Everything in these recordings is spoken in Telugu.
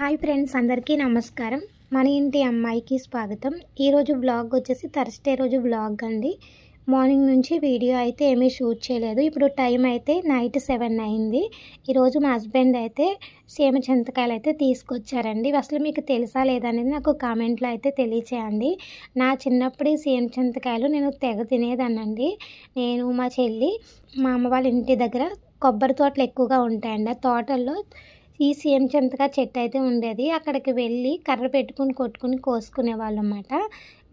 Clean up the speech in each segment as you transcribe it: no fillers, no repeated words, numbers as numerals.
హాయ్ ఫ్రెండ్స్, అందరికీ నమస్కారం. మన ఇంటి అమ్మాయికి స్వాగతం. ఈరోజు బ్లాగ్ వచ్చేసి థర్స్డే రోజు బ్లాగ్ అండి. మార్నింగ్ నుంచి వీడియో అయితే ఏమీ షూట్ చేయలేదు. ఇప్పుడు టైం అయితే నైట్ 7 అయింది. ఈరోజు మా హస్బెండ్ అయితే సీమ చింతకాయలు అయితే తీసుకొచ్చారండి. అసలు మీకు తెలుసా లేదనేది నాకు కామెంట్లో అయితే తెలియచేయండి. నా చిన్నప్పుడు సీమ చింతకాయలు నేను తెగ తినేదానండి. నేను మా చెల్లి మా అమ్మ వాళ్ళ ఇంటి దగ్గర కొబ్బరి తోటలు ఎక్కువగా ఉంటాయండి. ఆ తోటల్లో ఈ సీమ చింతకాయ చెట్టు అయితే ఉండేది. అక్కడికి వెళ్ళి కర్ర పెట్టుకుని కొట్టుకుని కోసుకునే వాళ్ళు అన్నమాట.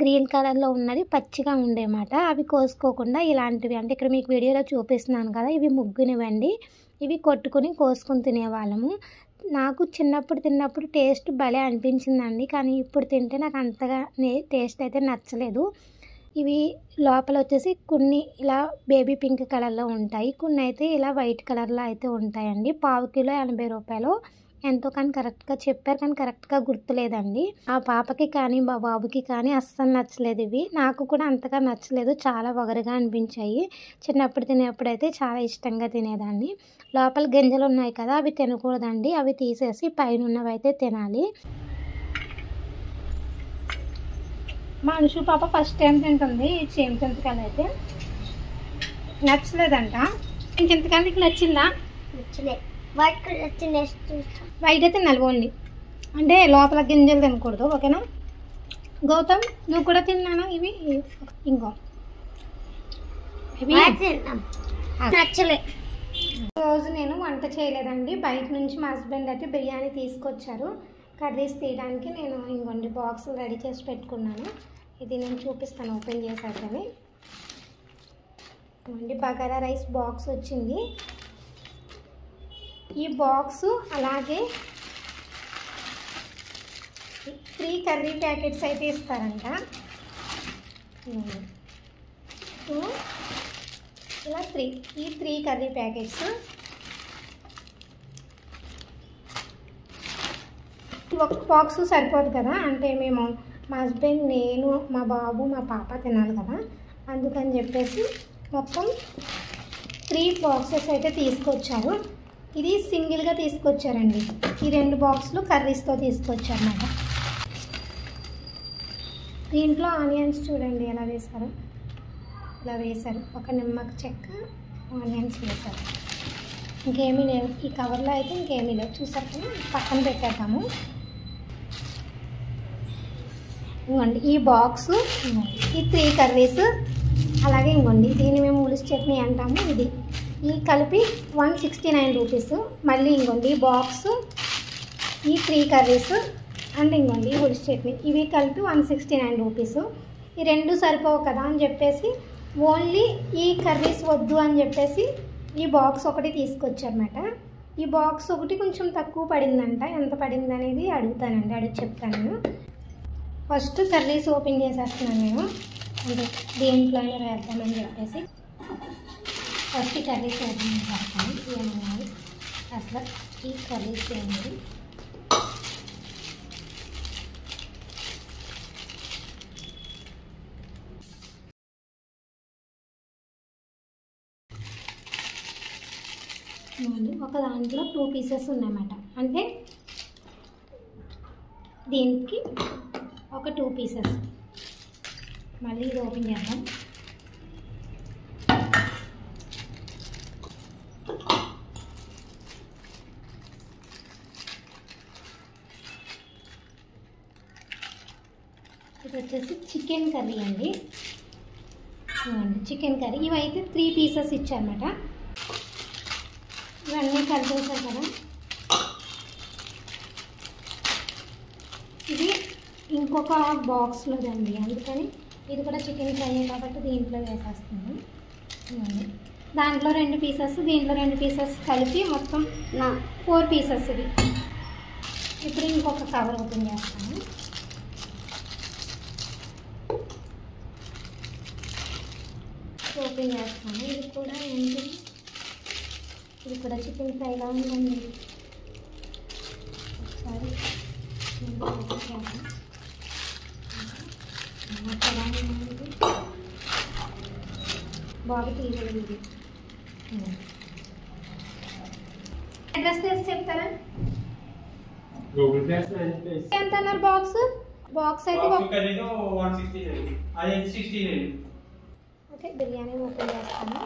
గ్రీన్ కలర్లో ఉన్నది పచ్చిగా ఉండేమాట. అవి కోసుకోకుండా ఇలాంటివి అంటే ఇక్కడ మీకు వీడియోలో చూపిస్తున్నాను కదా, ఇవి ముగ్గునివ్వండి. ఇవి కొట్టుకుని కోసుకుని తినేవాళ్ళము. నాకు చిన్నప్పుడు తిన్నప్పుడు టేస్ట్ భలే అనిపించిందండి. కానీ ఇప్పుడు తింటే నాకు అంతగా టేస్ట్ అయితే నచ్చలేదు. ఇవి లోపల వచ్చేసి కొన్ని ఇలా బేబీ పింక్ కలర్లో ఉంటాయి, కొన్ని అయితే ఇలా వైట్ కలర్లో అయితే ఉంటాయండి. పావు కిలో 80 రూపాయలు ఎంతో కానీ కరెక్ట్గా చెప్పారు, కానీ కరెక్ట్గా గుర్తులేదండి. ఆ పాపకి కానీ మా బాబుకి కానీ అస్సలు నచ్చలేదు. ఇవి నాకు కూడా అంతగా నచ్చలేదు, చాలా వగరుగా అనిపించాయి. చిన్నప్పుడు తినేప్పుడు అయితే చాలా ఇష్టంగా తినేదాన్ని. లోపల గింజలు ఉన్నాయి కదా, అవి తినకూడదండి. అవి తీసేసి పైన ఉన్నవి అయితే తినాలి. మా అనుషు పాప ఫస్ట్ టైం తింటుంది ఈ సీమ చింతకాయలు. అయితే నచ్చలేదంట. చింతకాయలు నీకు నచ్చిందా? నచ్చలేదు. వైట్ కలర్ వైట్ అయితే తినాలి ఓన్లీ, అంటే లోపల గింజలు తినకూడదు, ఓకేనా? గౌతమ్ నువ్వు కూడా తిన్నాను. ఇవి ఇంకో నచ్చలే. రోజు నేను వంట చేయలేదండి. బయట నుంచి మా హస్బెండ్ అయితే బిర్యానీ తీసుకొచ్చారు. కర్రీస్ తీయడానికి నేను ఇంకొండి బాక్సులు రెడీ చేసి పెట్టుకున్నాను. ఇది నేను చూపిస్తాను ఓపెన్ చేశాకని. ఇంకొండి బగారా రైస్ బాక్స్ వచ్చింది. ఈ బాక్సు అలాగే 3 కర్రీ ప్యాకెట్స్ అయితే ఇస్తారంట. ఇలా 3 కర్రీ ప్యాకెట్స్. ఒక బాక్స్ సరిపోదు కదా, అంటే మేము మా హస్బెండ్, నేను, మా బాబు, మా పాప తినాలి కదా, అందుకని చెప్పేసి మొత్తం 3 బాక్సెస్ అయితే తీసుకొచ్చారు. ఇది సింగిల్గా తీసుకొచ్చారండి. ఈ 2 బాక్సులు కర్రీస్తో తీసుకొచ్చారన్నమాట. దీంట్లో ఆనియన్స్ చూడండి ఎలా వేశారు, ఇలా వేశారు. ఒక నిమ్మక చెక్క ఆనియన్స్ వేశారు. ఇంకేమీ లేవు ఈ కవర్లో అయితే, ఇంకేమీ లేవు. చూసారు కదా, పక్కన పెట్టేద్దాము. ఇంకోండి ఈ బాక్సు, ఈ 3 కర్రీస్, అలాగే ఇంకోండి దీన్ని మేము ఉలిసి చట్నీ అంటాము. ఇది ఈ కలిపి 169 రూపీస్. మళ్ళీ ఇంకోండి ఈ బాక్సు, ఈ 3 కర్రీస్ అండ్ ఇంకోండి ఈ ఉలిసి చట్నీ, ఇవి కలిపి 169 రూపీస్. ఈ 2 సరిపోవు కదా అని చెప్పేసి ఓన్లీ ఈ కర్రీస్ వద్దు అని చెప్పేసి ఈ బాక్స్ ఒకటి తీసుకొచ్చారన్నమాట. ఈ బాక్స్ ఒకటి కొంచెం తక్కువ పడిందంట. ఎంత పడింది అనేది అడుగుతానండి, అడిగి చెప్తాను నేను. ఫస్ట్ కర్రీస్ ఓపెన్ చేసేస్తున్నాను నేను, అంటే దేంట్లోనే వేద్దామని చెప్పేసి. ఫస్ట్ ఈ కర్రీస్ ఓపెన్ చేస్తాను. ఏమన్నాయి అసలు ఈ కర్రీస్ ఏంటి? ఒక దాంట్లో 2 పీసెస్ ఉన్నాయన్నమాట. అంటే దీనికి ఒక 2 పీసెస్. మళ్ళీ ఇది ఓపెన్ చేద్దాం. ఇది వచ్చేసి చికెన్ కర్రీ అండి. చికెన్ కర్రీ ఇవైతే 3 పీసెస్ ఇచ్చారన్నమాట. ఇవన్నీ కలిపేసారు కదా. ఇది ఇంకొక బాక్స్లోదండి, అందుకని ఇది కూడా చికెన్ ఫ్రై కాబట్టి దీంట్లో వేసేస్తున్నాను. దాంట్లో 2 పీసెస్, దీంట్లో 2 పీసెస్ కలిపి మొత్తం 4 పీసెస్ ఇవి. ఇప్పుడు ఇంకొక కవర్ ఓపెన్ చేస్తాను. ఓపెన్ చేస్తాను. ఇది కూడా ఏంటి, ఇది కూడా చికెన్ ఫ్రైలా ఉందండి. ఒకసారి బాగా తీయలేదు. ఇది అడ్రస్ చేసి చెప్తారా? Google Plus 9 ఎంత అన్నారు బాక్స్ అయితే ఖరీదు 169 అది 69. ఓకే బిర్యానీ ఓపెన్ చేస్తాను.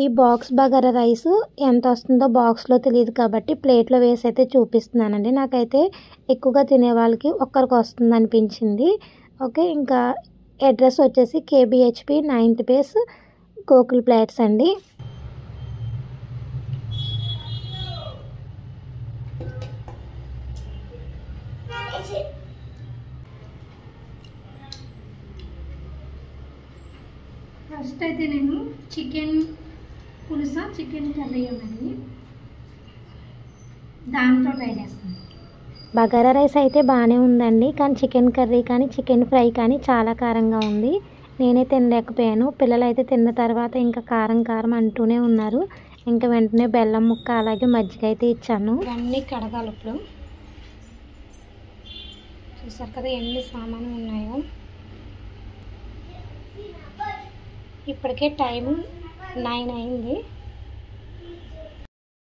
ఈ బాక్స్ బగారా రైస్ ఎంత వస్తుందో బాక్స్లో తెలియదు కాబట్టి ప్లేట్లో వేసి అయితే చూపిస్తున్నానండి. నాకైతే ఎక్కువగా తినే వాళ్ళకి ఒక్కరికి వస్తుంది అనిపించింది. ఓకే, ఇంకా అడ్రస్ వచ్చేసి KBHP 9th base Gokul plots అండి. ఫస్ట్ అయితే నేను చికెన్ పులుసా చికెన్ కర్రీ ఉన్నది దాంతో ట్రై చేస్తాను. బగారా రైస్ అయితే బాగానే ఉందండి, కానీ చికెన్ కర్రీ కానీ చికెన్ ఫ్రై కానీ చాలా కారంగా ఉంది. నేనే తినలేకపోయాను. పిల్లలు అయితే తిన్న తర్వాత ఇంకా కారం కారం అంటూనే ఉన్నారు. ఇంకా వెంటనే బెల్లం ముక్క అలాగే మజ్జిగ అయితే ఇచ్చాను. ఇవన్నీ కడగాలి. ఇప్పుడు చూసారు కదా ఎన్ని సామాన్లు ఉన్నాయో. ఇప్పటికే టైం 9 అయింది.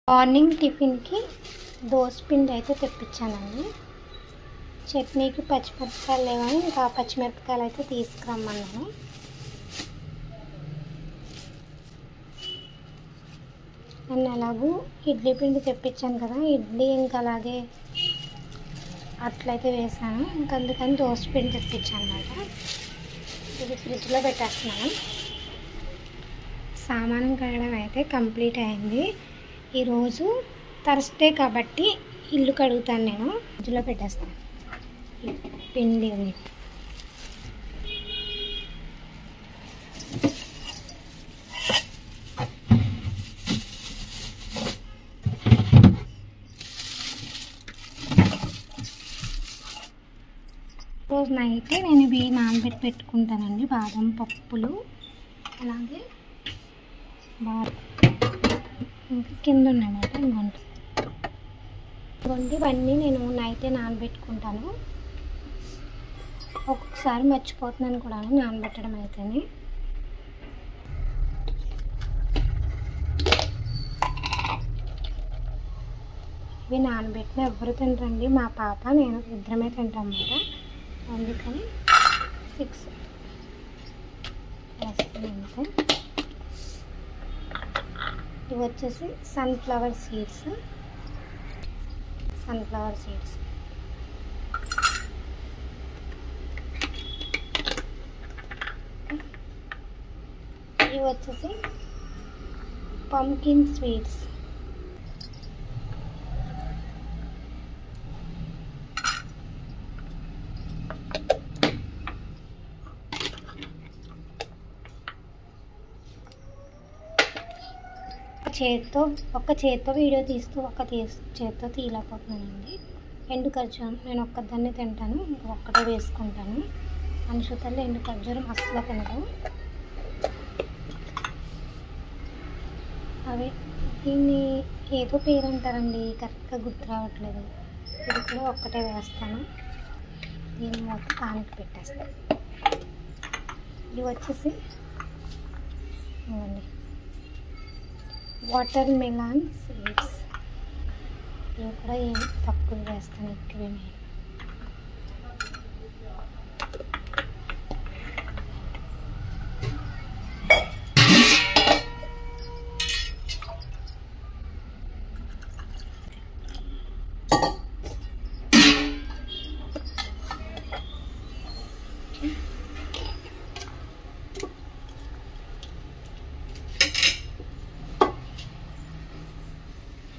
మార్నింగ్ టిఫిన్కి దోసపిండి అయితే తెప్పించానండి. చట్నీకి పచ్చిమిరపకాయలు లేవని ఇంకా పచ్చిమిరపకాయలు అయితే తీసుకురమ్మన్నాను. నేను ఎలాగూ ఇడ్లీ పిండి తెప్పించాను కదా, ఇడ్లీ ఇంకా అలాగే అట్లయితే వేసాను. ఇంకా అందుకని దోసపిండి తెప్పించాను అన్నమాట. ఇది ఫ్రిడ్జ్లో పెట్టేస్తున్నాను. సామానం కడగడం అయితే కంప్లీట్ అయింది. ఈరోజు థర్స్డే కాబట్టి ఇల్లు కడుగుతాను. నేను ఫ్రిడ్జ్లో పెట్టేస్తాను పిండి ఉంది. రోజు నైట్ నేను ఇవి నానబెట్టి పెట్టుకుంటానండి. బాదం పప్పులు అలాగే ఇంకా కింద ఉన్నాయన్నమాట. ఇవ్వండి ఇవన్నీ నేను నైటే నానబెట్టుకుంటాను. ఒక్కొక్కసారి మర్చిపోతున్నాను కూడా నానబెట్టడం అయితేనే. ఇవి నానబెట్టిన ఎవరు తింటారండి, మా పాప నేను ఇద్దరమే తింటాం అన్నమాట. అందుకని 6 వేస్తాను అంతే. ఇవి వచ్చేసి సన్ఫ్లవర్ సీడ్స్. ఇవి వచ్చేసి పంకిన్ స్వీట్స్. ఒక్క చేత్తో వీడియో తీస్తూ చేత్తో తీయలేకపోతున్నానండి. ఎండు ఖర్జూరం నేను ఒక్కదాన్నే తింటాను, ఒక్కటే వేసుకుంటాను. అనుషుతల్లో ఎండు ఖర్జూరం అస్సలు తినదు. అవి దీన్ని ఏదో పేరు అంటారండి, కరెక్ట్గా గుర్తు రావట్లేదు. ఇది కూడా ఒక్కటే వేస్తాను. దీన్ని మొత్తం తానికి పెట్టేస్తాను. ఇవి వచ్చేసి ఇవ్వండి వాటర్ మెలాన్ సీడ్స్. ఇవి కూడా ఏం తక్కువ వేస్తాను, ఎక్కువే.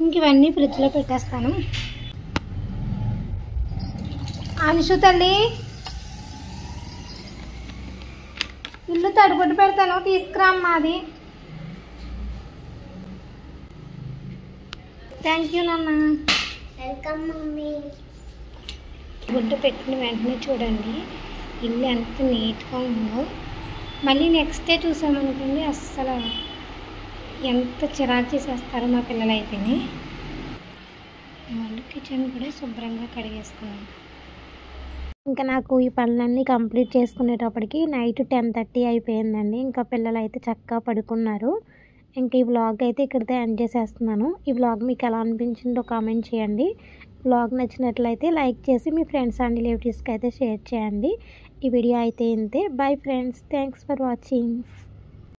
ఇంక ఇవన్నీ ఫ్రిడ్జ్లో పెట్టేస్తాను. అనుషు తల్లి ఇల్లు తడిగుడ్డు పెడతాను, తీసుకురామ్మా. అది థ్యాంక్ యూ నాన్న. Welcome mummy. గుడ్డు పెట్టిన వెంటనే చూడండి ఇల్లు ఎంత నీట్గా ఉందో. మళ్ళీ నెక్స్ట్ డే చూసామనుకోండి అస్సలు ఎంత చిరాకు చేసేస్తారో మా పిల్లలు అయితేనే. వాళ్ళు కిచెన్ కూడా శుభ్రంగా కడిగేసుకున్నాను. ఇంకా నాకు ఈ పనులన్నీ కంప్లీట్ చేసుకునేటప్పటికి నైట్ 10:30 అయిపోయిందండి. ఇంకా పిల్లలు అయితే చక్కగా పడుకున్నారు. ఇంకా ఈ వ్లాగ్ అయితే ఇక్కడితో ఎండ్ చేసేస్తున్నాను. ఈ వ్లాగ్ మీకు ఎలా అనిపించిందో కామెంట్ చేయండి. వ్లాగ్ నచ్చినట్లయితే లైక్ చేసి మీ ఫ్రెండ్స్ అండ్ రిలేటివ్స్కి అయితే షేర్ చేయండి. ఈ వీడియో అయితే ఇంతే. Bye friends, thanks for watching.